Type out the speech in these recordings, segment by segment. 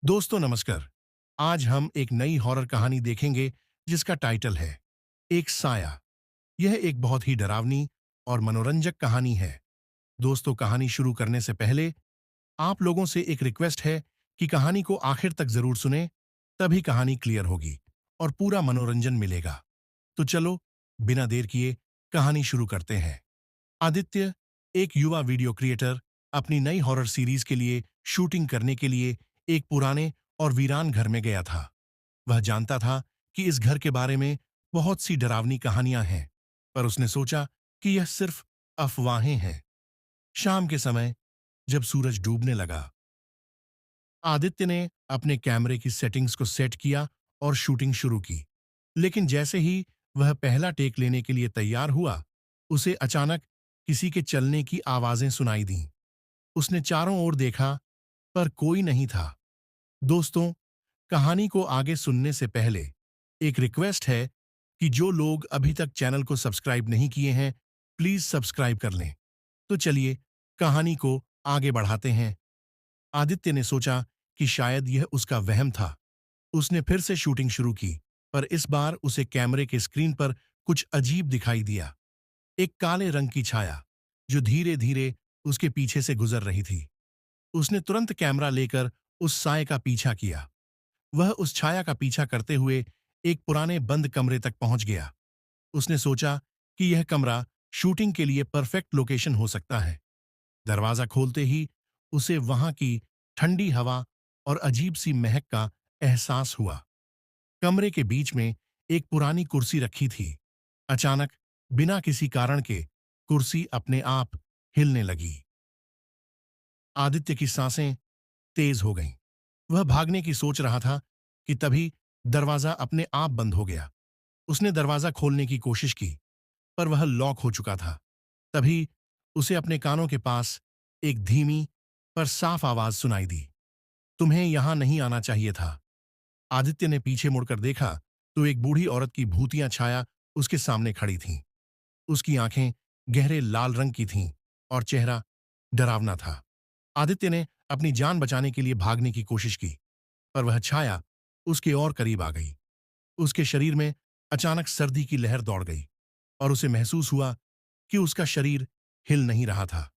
दोस्तों नमस्कार। आज हम एक नई हॉरर कहानी देखेंगे जिसका टाइटल है एक साया। यह एक बहुत ही डरावनी और मनोरंजक कहानी है। दोस्तों, कहानी शुरू करने से पहले आप लोगों से एक रिक्वेस्ट है कि कहानी को आखिर तक जरूर सुने, तभी कहानी क्लियर होगी और पूरा मनोरंजन मिलेगा। तो चलो, बिना देर किए कहानी शुरू करते हैं। आदित्य, एक युवा वीडियो क्रिएटर, अपनी नई हॉरर सीरीज के लिए शूटिंग करने के लिए एक पुराने और वीरान घर में गया था। वह जानता था कि इस घर के बारे में बहुत सी डरावनी कहानियां हैं, पर उसने सोचा कि यह सिर्फ अफवाहें हैं। शाम के समय, जब सूरज डूबने लगा, आदित्य ने अपने कैमरे की सेटिंग्स को सेट किया और शूटिंग शुरू की। लेकिन जैसे ही वह पहला टेक लेने के लिए तैयार हुआ, उसे अचानक किसी के चलने की आवाजें सुनाई दीं। उसने चारों ओर देखा, पर कोई नहीं था। दोस्तों, कहानी को आगे सुनने से पहले एक रिक्वेस्ट है कि जो लोग अभी तक चैनल को सब्सक्राइब नहीं किए हैं, प्लीज सब्सक्राइब कर लें। तो चलिए, कहानी को आगे बढ़ाते हैं। आदित्य ने सोचा कि शायद यह उसका वहम था। उसने फिर से शूटिंग शुरू की, पर इस बार उसे कैमरे के स्क्रीन पर कुछ अजीब दिखाई दिया। एक काले रंग की छाया जो धीरे धीरे उसके पीछे से गुजर रही थी। उसने तुरंत कैमरा लेकर उस साए का पीछा किया। वह उस छाया का पीछा करते हुए एक पुराने बंद कमरे तक पहुंच गया। उसने सोचा कि यह कमरा शूटिंग के लिए परफेक्ट लोकेशन हो सकता है। दरवाजा खोलते ही उसे वहां की ठंडी हवा और अजीब सी महक का एहसास हुआ। कमरे के बीच में एक पुरानी कुर्सी रखी थी। अचानक, बिना किसी कारण के, कुर्सी अपने आप हिलने लगी। आदित्य की सांसें तेज हो गईं। वह भागने की सोच रहा था कि तभी दरवाजा अपने आप बंद हो गया। उसने दरवाजा खोलने की कोशिश की, पर वह लॉक हो चुका था। तभी उसे अपने कानों के पास एक धीमी पर साफ आवाज सुनाई दी। तुम्हें यहां नहीं आना चाहिए था। आदित्य ने पीछे मुड़कर देखा तो एक बूढ़ी औरत की भूतियां छाया उसके सामने खड़ी थीं। उसकी आंखें गहरे लाल रंग की थीं और चेहरा डरावना था। आदित्य ने अपनी जान बचाने के लिए भागने की कोशिश की, पर वह छाया उसके और करीब आ गई। उसके शरीर में अचानक सर्दी की लहर दौड़ गई और उसे महसूस हुआ कि उसका शरीर हिल नहीं रहा था।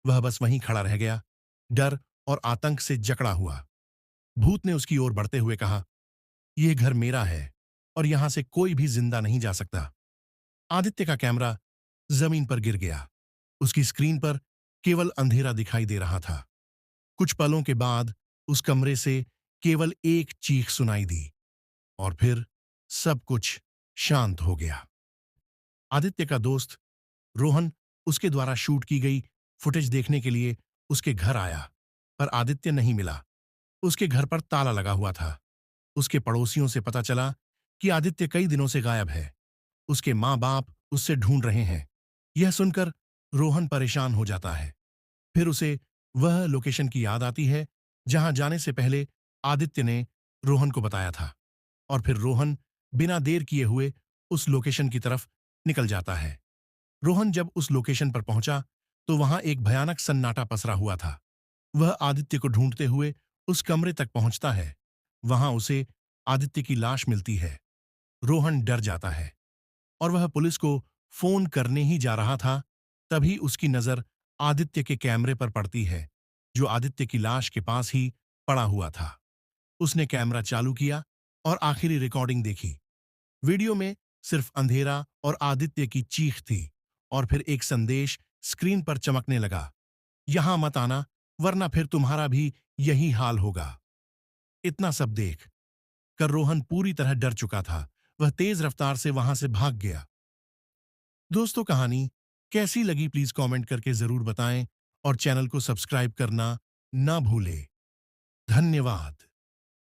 वह बस वहीं खड़ा रह गया, डर और आतंक से जकड़ा हुआ। भूत ने उसकी ओर बढ़ते हुए कहा, यह घर मेरा है और यहां से कोई भी जिंदा नहीं जा सकता। आदित्य का कैमरा जमीन पर गिर गया। उसकी स्क्रीन पर केवल अंधेरा दिखाई दे रहा था। कुछ पलों के बाद उस कमरे से केवल एक चीख सुनाई दी और फिर सब कुछ शांत हो गया। आदित्य का दोस्त रोहन उसके द्वारा शूट की गई फुटेज देखने के लिए उसके घर आया, पर आदित्य नहीं मिला। उसके घर पर ताला लगा हुआ था। उसके पड़ोसियों से पता चला कि आदित्य कई दिनों से गायब है। उसके माँ बाप उससे ढूंढ रहे हैं। यह सुनकर रोहन परेशान हो जाता है। फिर उसे वह लोकेशन की याद आती है जहां जाने से पहले आदित्य ने रोहन को बताया था, और फिर रोहन बिना देर किए हुए उस लोकेशन की तरफ निकल जाता है। रोहन जब उस लोकेशन पर पहुंचा तो वहां एक भयानक सन्नाटा पसरा हुआ था। वह आदित्य को ढूंढते हुए उस कमरे तक पहुंचता है। वहां उसे आदित्य की लाश मिलती है। रोहन डर जाता है और वह पुलिस को फोन करने ही जा रहा था। तभी उसकी नजर आदित्य के कैमरे पर पड़ती है, जो आदित्य की लाश के पास ही पड़ा हुआ था। उसने कैमरा चालू किया और आखिरी रिकॉर्डिंग देखी। वीडियो में सिर्फ अंधेरा और आदित्य की चीख थी, और फिर एक संदेश स्क्रीन पर चमकने लगा, यहां मत आना, वरना फिर तुम्हारा भी यही हाल होगा। इतना सब देख कर रोहन पूरी तरह डर चुका था। वह तेज रफ्तार से वहां से भाग गया। दोस्तों, कहानी कैसी लगी प्लीज कमेंट करके जरूर बताएं और चैनल को सब्सक्राइब करना ना भूलें। धन्यवाद।